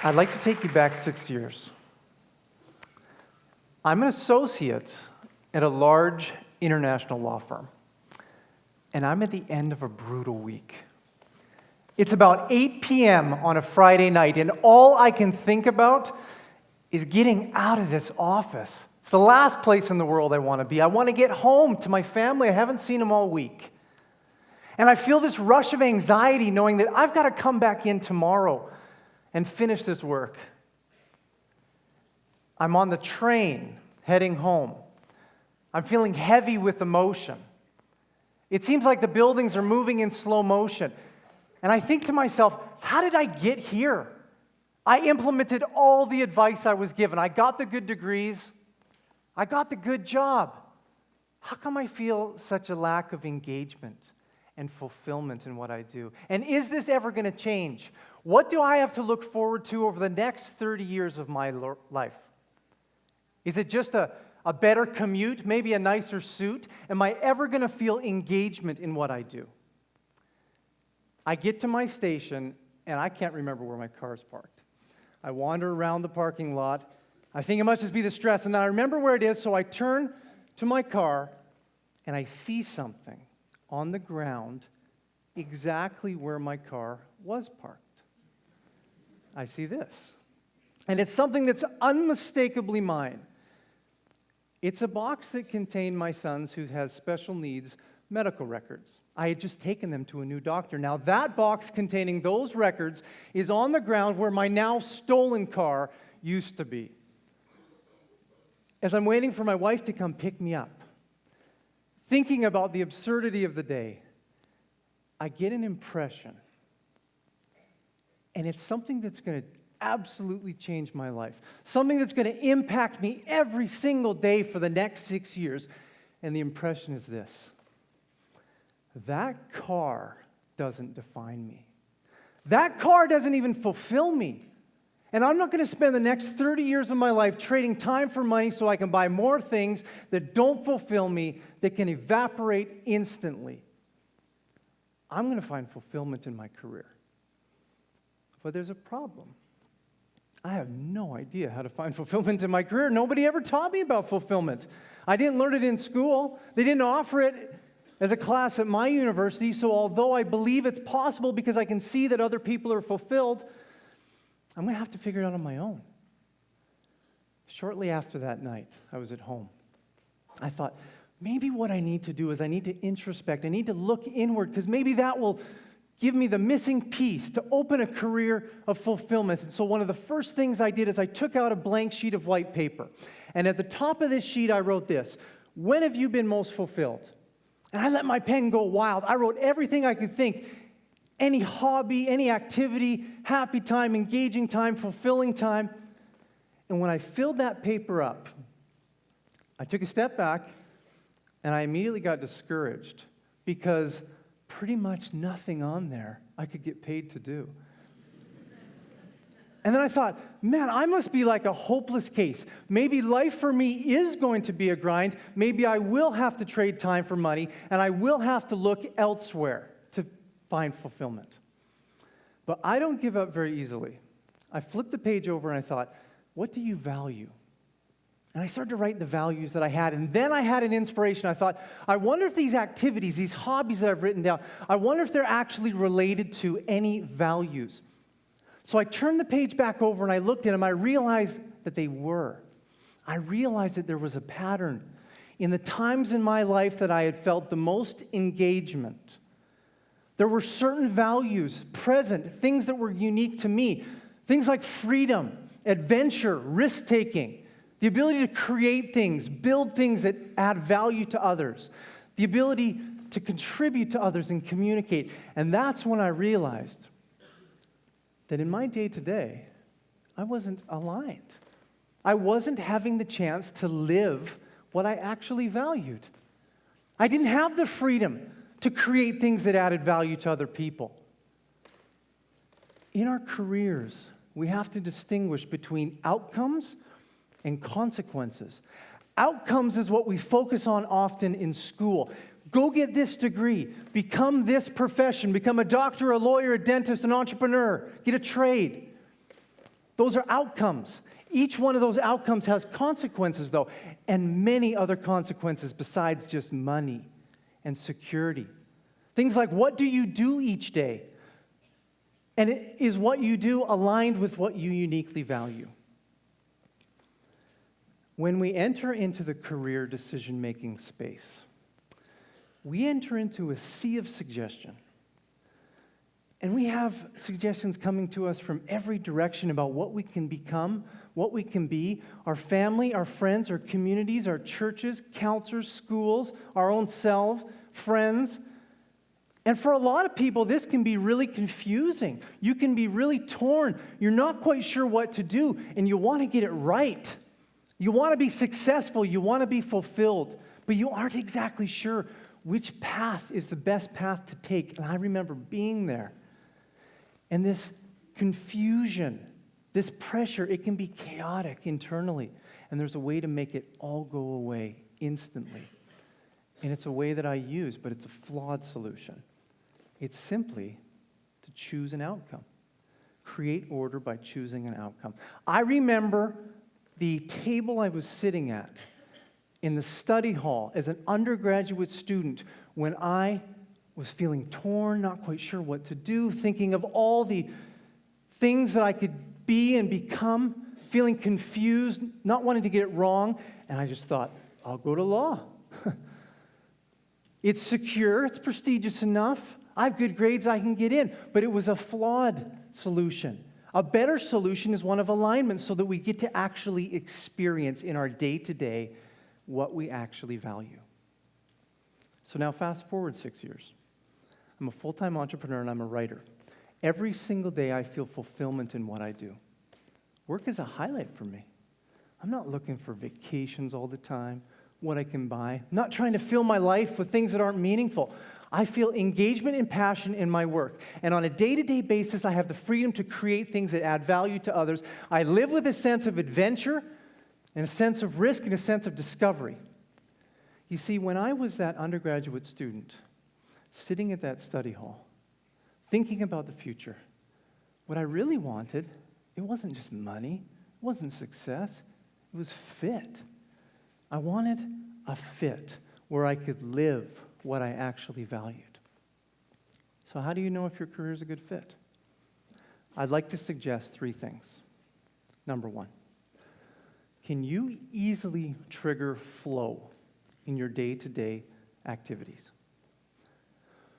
I'd like to take you back 6 years. I'm an associate at a large international law firm, and I'm at the end of a brutal week. It's about 8 p.m. on a Friday night, and all I can think about is getting out of this office. It's the last place in the world I want to be. I want to get home to my family. I haven't seen them all week. And I feel this rush of anxiety knowing that I've got to come back in tomorrow and finish this work. I'm on the train heading home. I'm feeling heavy with emotion. It seems like the buildings are moving in slow motion. And I think to myself, how did I get here? I implemented all the advice I was given. I got the good degrees. I got the good job. How come I feel such a lack of engagement and fulfillment in what I do? And is this ever going to change? What do I have to look forward to over the next 30 years of my life? Is it just a better commute, maybe a nicer suit? Am I ever going to feel engagement in what I do? I get to my station, and I can't remember where my car is parked. I wander around the parking lot. I think it must just be the stress, and then I remember where it is, so I turn to my car, and I see something on the ground exactly where my car was parked. I see this. And it's something that's unmistakably mine. It's a box that contained my son's, who has special needs, medical records. I had just taken them to a new doctor. Now that box containing those records is on the ground where my now stolen car used to be. As I'm waiting for my wife to come pick me up, thinking about the absurdity of the day, I get an impression. And it's something that's going to absolutely change my life. Something that's going to impact me every single day for the next 6 years. And the impression is this: that car doesn't define me. That car doesn't even fulfill me. And I'm not going to spend the next 30 years of my life trading time for money so I can buy more things that don't fulfill me, that can evaporate instantly. I'm going to find fulfillment in my career. But there's a problem. I have no idea how to find fulfillment in my career. Nobody ever taught me about fulfillment. I didn't learn it in school. They didn't offer it as a class at my university, so although I believe it's possible because I can see that other people are fulfilled, I'm going to have to figure it out on my own. Shortly after that night, I was at home. I thought, maybe what I need to do is I need to introspect. I need to look inward, because maybe that will give me the missing piece to open a career of fulfillment. And so one of the first things I did is I took out a blank sheet of white paper. And at the top of this sheet, I wrote this: when have you been most fulfilled? And I let my pen go wild. I wrote everything I could think. Any hobby, any activity, happy time, engaging time, fulfilling time. And when I filled that paper up, I took a step back, and I immediately got discouraged, because pretty much nothing on there I could get paid to do. And then I thought, man, I must be like a hopeless case. Maybe life for me is going to be a grind. Maybe I will have to trade time for money, and I will have to look elsewhere to find fulfillment. But I don't give up very easily. I flipped the page over and I thought, what do you value? And I started to write the values that I had, and then I had an inspiration. I thought, I wonder if these activities, these hobbies that I've written down, I wonder if they're actually related to any values. So I turned the page back over and I looked at them. I realized that they were. I realized that there was a pattern. In the times in my life that I had felt the most engagement, there were certain values present, things that were unique to me. Things like freedom, adventure, risk-taking, the ability to create things, build things that add value to others, the ability to contribute to others and communicate. And that's when I realized that in my day-to-day, I wasn't aligned. I wasn't having the chance to live what I actually valued. I didn't have the freedom to create things that added value to other people. In our careers, we have to distinguish between outcomes and consequences. Outcomes is what we focus on often in school. Go get this degree, become this profession, become a doctor, a lawyer, a dentist, an entrepreneur, get a trade. Those are outcomes. Each one of those outcomes has consequences, though, and many other consequences besides just money and security. Things like, what do you do each day? And is what you do aligned with what you uniquely value? When we enter into the career decision-making space, we enter into a sea of suggestion. And we have suggestions coming to us from every direction about what we can become, what we can be, our family, our friends, our communities, our churches, counselors, schools, our own selves, friends. And for a lot of people, this can be really confusing. You can be really torn. You're not quite sure what to do, and you want to get it right. You want to be successful. You want to be fulfilled, but you aren't exactly sure which path is the best path to take. And I remember being there. And this confusion, this pressure, it can be chaotic internally. And there's a way to make it all go away instantly. And it's a way that I use, but it's a flawed solution. It's simply to choose an outcome. Create order by choosing an outcome. I remember the table I was sitting at in the study hall as an undergraduate student when I was feeling torn, not quite sure what to do, thinking of all the things that I could be and become, feeling confused, not wanting to get it wrong, and I just thought, I'll go to law. It's secure, it's prestigious enough, I have good grades, I can get in. But it was a flawed solution. A better solution is one of alignment so that we get to actually experience in our day-to-day what we actually value. So now fast forward 6 years. I'm a full-time entrepreneur and I'm a writer. Every single day I feel fulfillment in what I do. Work is a highlight for me. I'm not looking for vacations all the time, what I can buy. I'm not trying to fill my life with things that aren't meaningful. I feel engagement and passion in my work. And on a day-to-day basis, I have the freedom to create things that add value to others. I live with a sense of adventure and a sense of risk and a sense of discovery. You see, when I was that undergraduate student, sitting at that study hall, thinking about the future, what I really wanted, it wasn't just money, it wasn't success, it was fit. I wanted a fit where I could live what I actually valued. So how do you know if your career is a good fit? I'd like to suggest 3 things. Number 1, can you easily trigger flow in your day-to-day activities?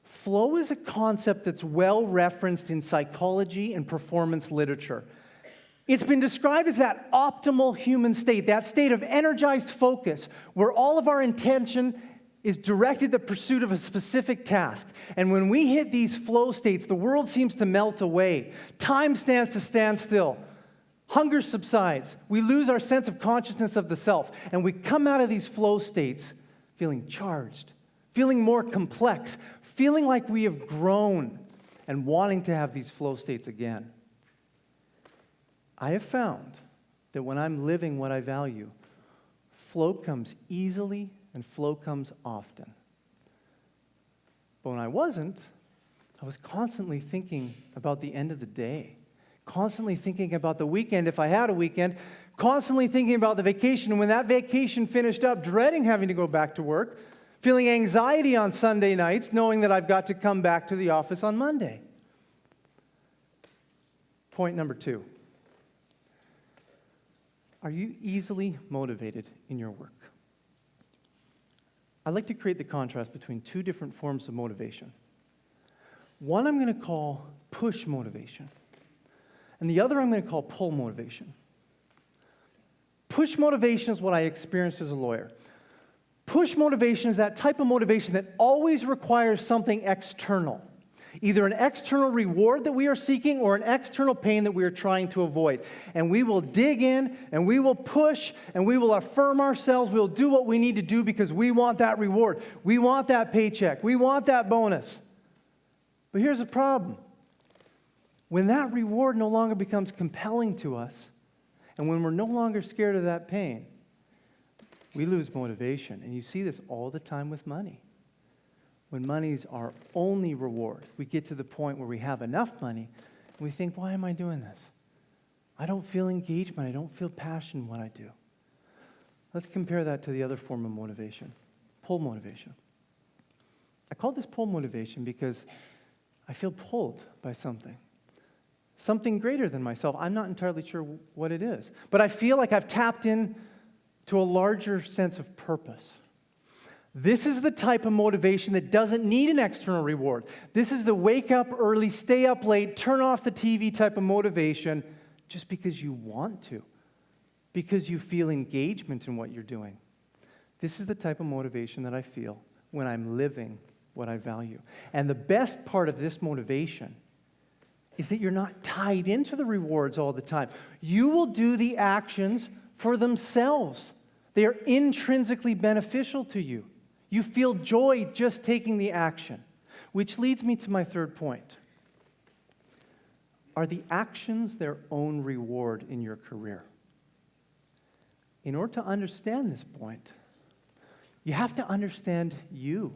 Flow is a concept that's well referenced in psychology and performance literature. It's been described as that optimal human state, that state of energized focus, where all of our intention is directed at the pursuit of a specific task. And when we hit these flow states, the world seems to melt away. Time stands to stand still. Hunger subsides. We lose our sense of consciousness of the self. And we come out of these flow states feeling charged, feeling more complex, feeling like we have grown, and wanting to have these flow states again. I have found that when I'm living what I value, flow comes easily and flow comes often. But when I wasn't, I was constantly thinking about the end of the day, constantly thinking about the weekend if I had a weekend, constantly thinking about the vacation, and when that vacation finished up, dreading having to go back to work, feeling anxiety on Sunday nights, knowing that I've got to come back to the office on Monday. Point number 2. Are you easily motivated in your work? I'd like to create the contrast between 2 different forms of motivation. One I'm going to call push motivation, and the other I'm going to call pull motivation. Push motivation is what I experienced as a lawyer. Push motivation is that type of motivation that always requires something external, either an external reward that we are seeking or an external pain that we are trying to avoid. And we will dig in, and we will push, and we will affirm ourselves. We'll do what we need to do because we want that reward. We want that paycheck. We want that bonus. But here's the problem. When that reward no longer becomes compelling to us, and when we're no longer scared of that pain, we lose motivation. And you see this all the time with money. When money's our only reward, we get to the point where we have enough money, and we think, why am I doing this? I don't feel engagement. I don't feel passion when I do. Let's compare that to the other form of motivation, pull motivation. I call this pull motivation because I feel pulled by something greater than myself. I'm not entirely sure what it is, but I feel like I've tapped in to a larger sense of purpose. This is the type of motivation that doesn't need an external reward. This is the wake up early, stay up late, turn off the TV type of motivation just because you want to, because you feel engagement in what you're doing. This is the type of motivation that I feel when I'm living what I value. And the best part of this motivation is that you're not tied into the rewards all the time. You will do the actions for themselves. They are intrinsically beneficial to you. You feel joy just taking the action, which leads me to my third point. Are the actions their own reward in your career? In order to understand this point, you have to understand you.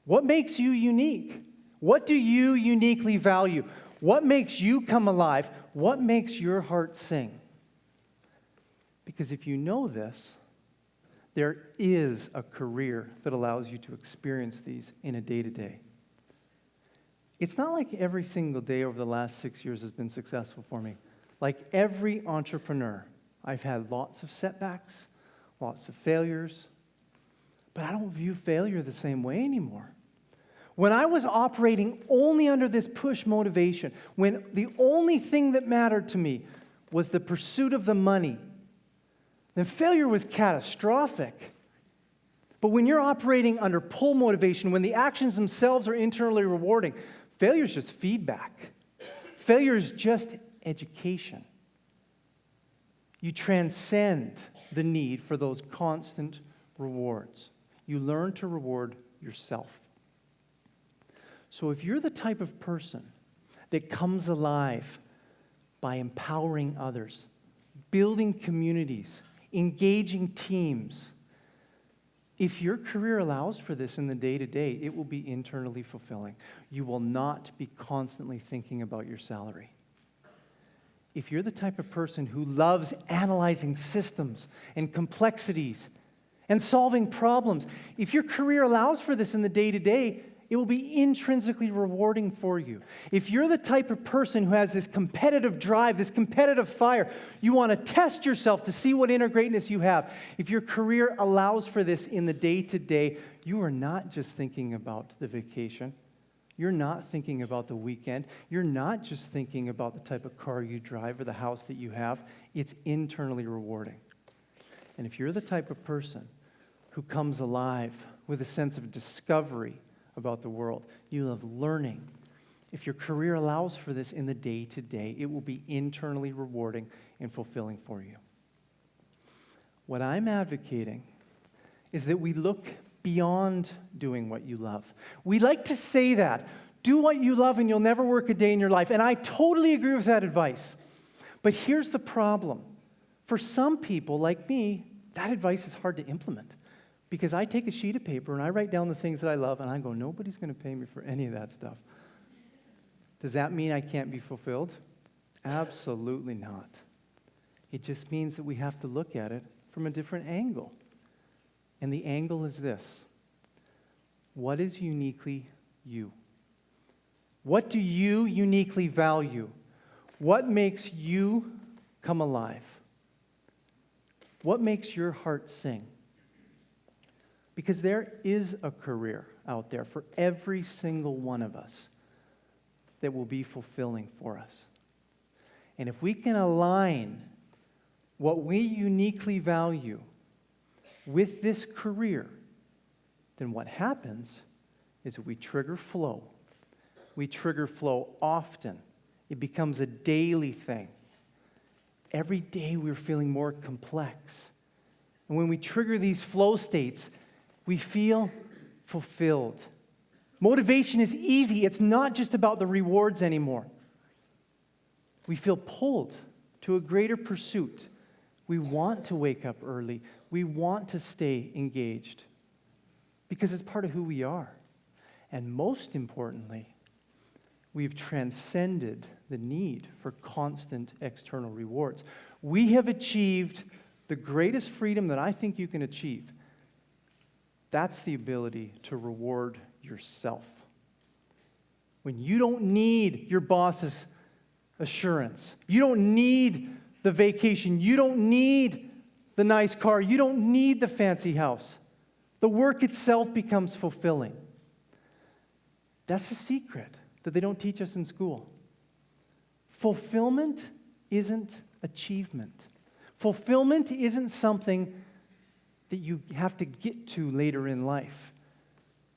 What makes you unique? What do you uniquely value? What makes you come alive? What makes your heart sing? Because if you know this, there is a career that allows you to experience these in a day-to-day. It's not like every single day over the last 6 years has been successful for me. Like every entrepreneur, I've had lots of setbacks, lots of failures, but I don't view failure the same way anymore. When I was operating only under this push motivation, when the only thing that mattered to me was the pursuit of the money, then failure was catastrophic. But when you're operating under pull motivation, when the actions themselves are internally rewarding, failure is just feedback. Failure is just education. You transcend the need for those constant rewards. You learn to reward yourself. So if you're the type of person that comes alive by empowering others, building communities, engaging teams, if your career allows for this in the day-to-day, it will be internally fulfilling. You will not be constantly thinking about your salary. If you're the type of person who loves analyzing systems and complexities and solving problems, if your career allows for this in the day-to-day, it will be intrinsically rewarding for you. If you're the type of person who has this competitive drive, this competitive fire, you want to test yourself to see what inner greatness you have. If your career allows for this in the day-to-day, you are not just thinking about the vacation. You're not thinking about the weekend. You're not just thinking about the type of car you drive or the house that you have. It's internally rewarding. And if you're the type of person who comes alive with a sense of discovery about the world, you love learning, if your career allows for this in the day-to-day, it will be internally rewarding and fulfilling for you. What I'm advocating is that we look beyond doing what you love. We like to say that. Do what you love and you'll never work a day in your life. And I totally agree with that advice. But here's the problem. For some people like me, that advice is hard to implement. Because I take a sheet of paper and I write down the things that I love and I go, nobody's going to pay me for any of that stuff. Does that mean I can't be fulfilled? Absolutely not. It just means that we have to look at it from a different angle. And the angle is this. What is uniquely you? What do you uniquely value? What makes you come alive? What makes your heart sing? Because there is a career out there for every single one of us that will be fulfilling for us. And if we can align what we uniquely value with this career, then what happens is that we trigger flow. We trigger flow often. It becomes a daily thing. Every day we're feeling more complex. And when we trigger these flow states, we feel fulfilled. Motivation is easy. It's not just about the rewards anymore. We feel pulled to a greater pursuit. We want to wake up early. We want to stay engaged because it's part of who we are. And most importantly, we've transcended the need for constant external rewards. We have achieved the greatest freedom that I think you can achieve. That's the ability to reward yourself. When you don't need your boss's assurance, you don't need the vacation, you don't need the nice car, you don't need the fancy house. The work itself becomes fulfilling. That's the secret that they don't teach us in school. Fulfillment isn't achievement. Fulfillment isn't something that you have to get to later in life.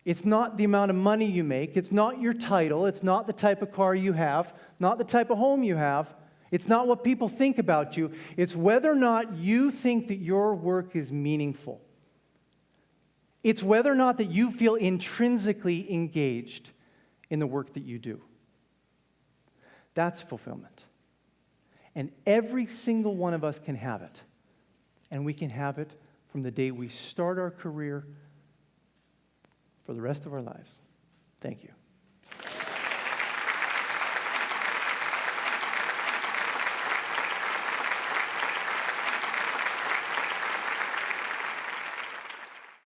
It's not the amount of money you make. It's not your title. It's not the type of car you have, not the type of home you have. It's not what people think about you. It's whether or not you think that your work is meaningful. It's whether or not that you feel intrinsically engaged in the work that you do. That's fulfillment. And every single one of us can have it. And we can have it from the day we start our career for the rest of our lives. Thank you.